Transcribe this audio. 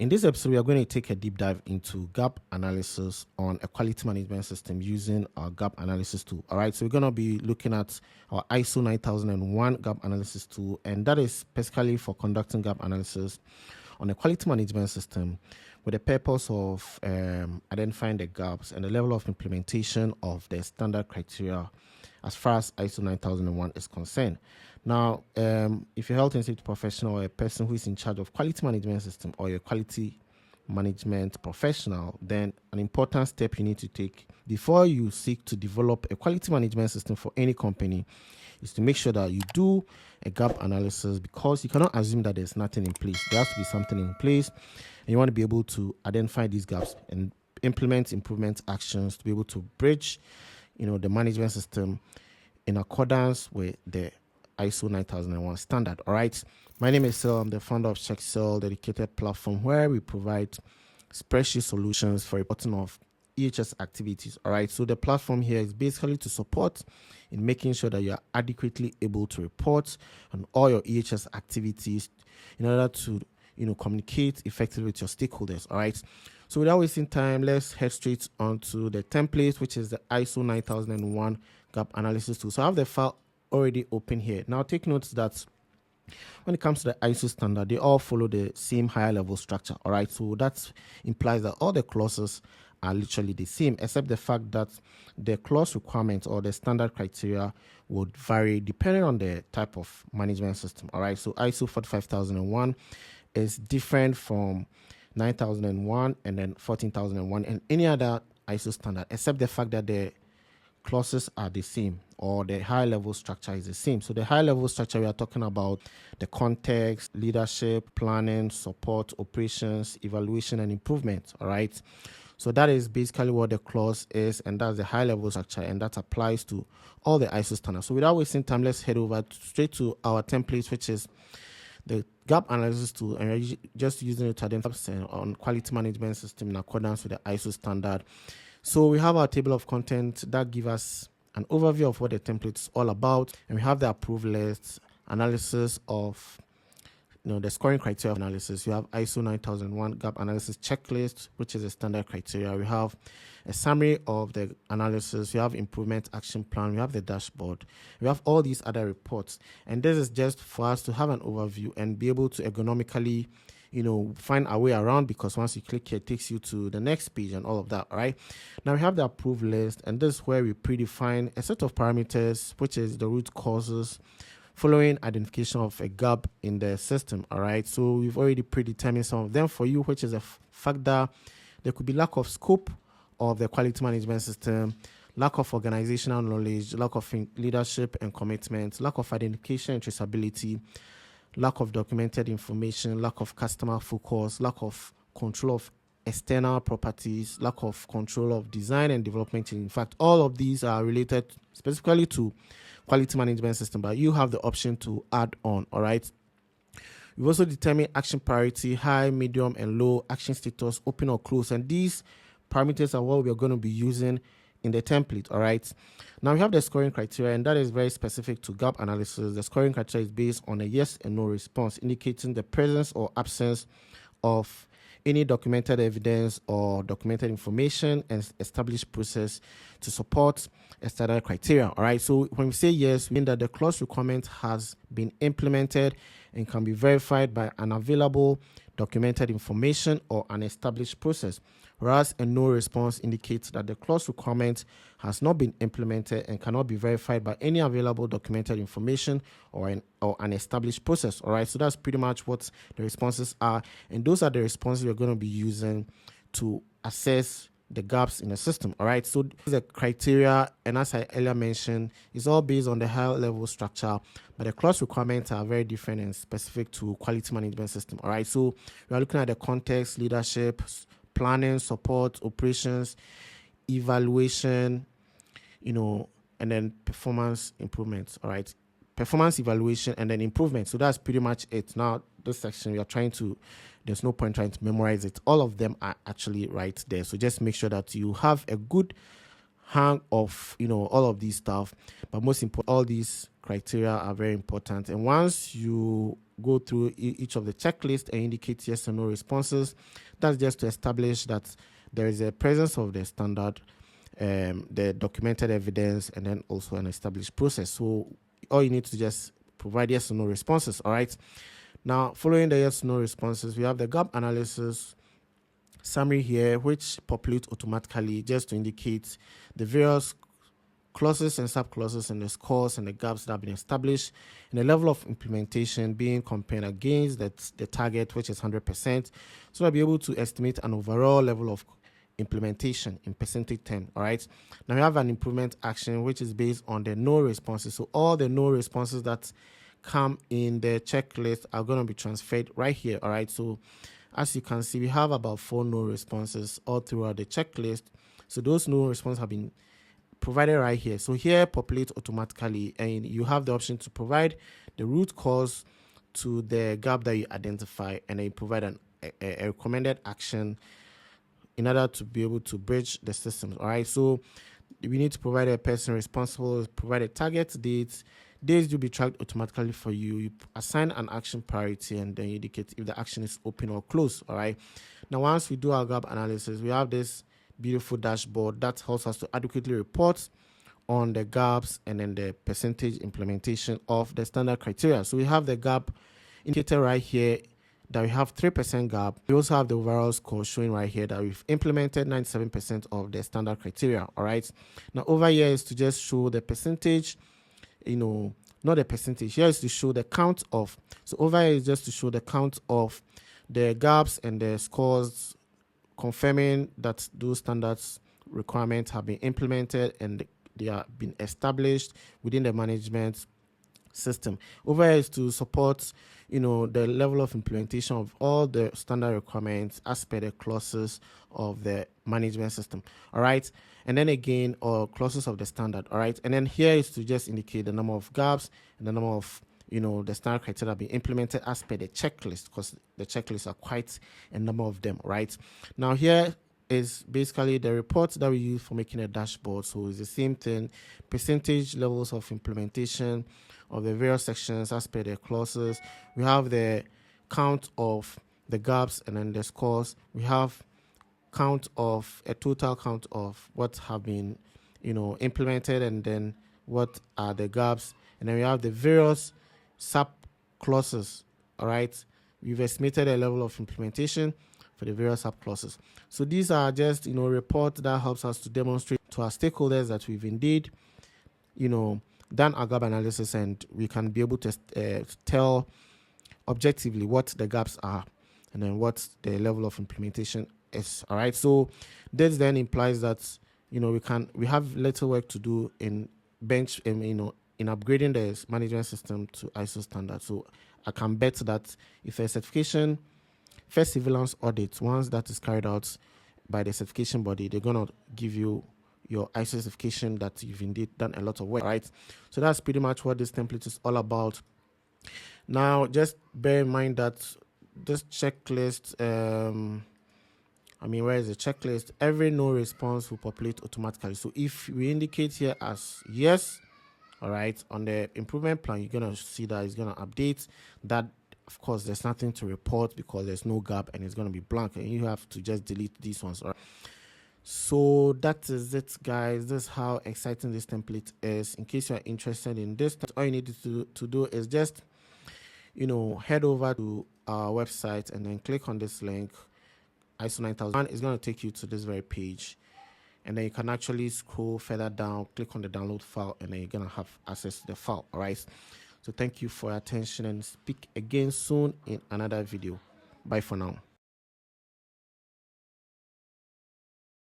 In this episode, we are going to take a deep dive into gap analysis on a quality management system using our gap analysis tool. All right, so we're going to be looking at our ISO 9001 gap analysis tool, and that is specifically for conducting gap analysis on a quality management system with the purpose of identifying the gaps and the level of implementation of the standard criteria as far as ISO 9001 is concerned. Now, if you're a health and safety professional or a person who is in charge of quality management system or a quality management professional, then an important step you need to take before you seek to develop a quality management system for any company is to make sure that you do a gap analysis, because you cannot assume that there's nothing in place. There has to be something in place, and you want to be able to identify these gaps and implement improvement actions to be able to bridge, the management system in accordance with the ISO 9001 standard. All right. My name is Sel. I'm the founder of CheckCell, dedicated platform where we provide spreadsheet solutions for reporting of EHS activities. All right. So the platform here is basically to support in making sure that you are adequately able to report on all your EHS activities in order to, communicate effectively with your stakeholders. All right. So without wasting time, let's head straight onto the template, which is the ISO 9001 gap analysis tool. So I have the file already open here. Now take note that when it comes to the ISO standard, they all follow the same higher level structure. All right, so that implies that all the clauses are literally the same, except the fact that the clause requirements or the standard criteria would vary depending on the type of management system. All right, so ISO 45001 is different from 9001 and then 14001 and any other ISO standard, except the fact that the clauses are the same or the high level structure is the same. So the high level structure, we are talking about the context, leadership, planning, support, operations, evaluation, and improvement. All right. So that is basically what the clause is, and that's the high level structure, and that applies to all the ISO standards. So without wasting time, let's head over straight to our template, which is the gap analysis tool, and we're just using it to identify on quality management system in accordance with the ISO standard. So we have our table of content that gives us an overview of what the template is all about, and we have the approved list, analysis of the scoring criteria analysis. We have ISO 9001 gap analysis checklist, which is a standard criteria. We have a summary of the analysis. We have improvement action plan. We have the dashboard. We have all these other reports, and this is just for us to have an overview and be able to ergonomically find our way around, because once you click here, it takes you to the next page and all of that. All right. Now we have the approved list, and this is where we predefine a set of parameters, which is the root causes following identification of a gap in the system. All right. So we've already predetermined some of them for you, which is a fact that there could be lack of scope of the quality management system, lack of organizational knowledge, lack of leadership and commitment, lack of identification and traceability, lack of documented information, lack of customer focus, lack of control of external properties, lack of control of design and development. In fact, all of these are related specifically to quality management system, but you have the option to add on. All right. We've also determined action priority, high, medium, and low, action status, open or close, and these parameters are what we're going to be using in the template. All right. Now we have the scoring criteria, and that is very specific to gap analysis. The scoring criteria is based on a yes and no response, indicating the presence or absence of any documented evidence or documented information and established process to support a standard criteria. All right. So when we say yes, we mean that the clause requirement has been implemented and can be verified by an available documented information or an established process, whereas a no response indicates that the clause requirement has not been implemented and cannot be verified by any available documented information or an established process. All right, so that's pretty much what the responses are, and those are the responses we're going to be using to assess the gaps in the system. All right, so the criteria, and as I earlier mentioned, is all based on the high level structure, but the clause requirements are very different and specific to quality management system. All right, so we are looking at the context, leadership, planning, support, operations, evaluation, and then performance improvements. All right, performance evaluation and then improvement. So that's pretty much it. Now this section, we are trying to, there's no point trying to memorize it. All of them are actually right there. So just make sure that you have a good hang of all of these stuff, but most important, all these criteria are very important. And once you go through each of the checklists and indicate yes or no responses, that's just to establish that there is a presence of the standard, the documented evidence, and then also an established process. So all you need to just provide yes or no responses. All right, now following the yes or no responses, we have the gap analysis summary here, which populates automatically just to indicate the various clauses and subclauses and the scores and the gaps that have been established, and the level of implementation being compared against the target, which is 100%. So I'll be able to estimate an overall level of implementation in percentage term. All right, now we have an improvement action which is based on the no responses. So all the no responses that come in the checklist are going to be transferred right here. All right, so as you can see, we have about 4 no responses all throughout the checklist. So those no responses have been provided right here. So here populate automatically, and you have the option to provide the root cause to the gap that you identify, and then you provide a recommended action in order to be able to bridge the systems. All right, so we need to provide a person responsible, provide a target date. Days will be tracked automatically for you. You assign an action priority, and then you indicate if the action is open or closed. All right, now once we do our gap analysis, we have this beautiful dashboard that helps us to adequately report on the gaps and then the percentage implementation of the standard criteria. So we have the gap indicator right here that we have 3% gap. We also have the overall score showing right here that we've implemented 97% of the standard criteria. All right, now over here is to just show the percentage, not the percentage. Here is to show the count of. So over here is just to show the count of the gaps and the scores, confirming that those standards requirements have been implemented and they have been established within the management system. Over here is to support the level of implementation of all the standard requirements as per the clauses of the management system. All right, and then again, or clauses of the standard. All right, and then here is to just indicate the number of gaps and the number of the standard criteria being implemented as per the checklist, because the checklists are quite a number of them. Right, now here is basically the reports that we use for making a dashboard. So it's the same thing, percentage levels of implementation of the various sections as per the clauses. We have the count of the gaps and then the scores. We have a total count of what have been implemented, and then what are the gaps, and then we have the various sub clauses. All right, we've estimated a level of implementation for the various sub clauses. So these are just reports that helps us to demonstrate to our stakeholders that we've indeed done our gap analysis, and we can be able to tell objectively what the gaps are and then what the level of implementation is. All right, so this then implies that we have little work to do in in upgrading the management system to ISO standards. So I can bet that if a certification first surveillance audit, once that is carried out by the certification body, they're gonna give you your ISO certification that you've indeed done a lot of work. Right, so that's pretty much what this template is all about. Now just bear in mind that this checklist, where is the checklist? Every no response will populate automatically. So if we indicate here as yes, all right, on the improvement plan, you're gonna see that it's gonna update that. Of course, there's nothing to report because there's no gap and it's gonna be blank, and you have to just delete these ones. All right, so that is it, guys. This is how exciting this template is. In case you are interested in this, all you need to do is just head over to our website and then click on this link, ISO 9001. Is going to take you to this very page, and then you can actually scroll further down, click on the download file, and then you're going to have access to the file. All right, so thank you for your attention, and speak again soon in another video. Bye for now.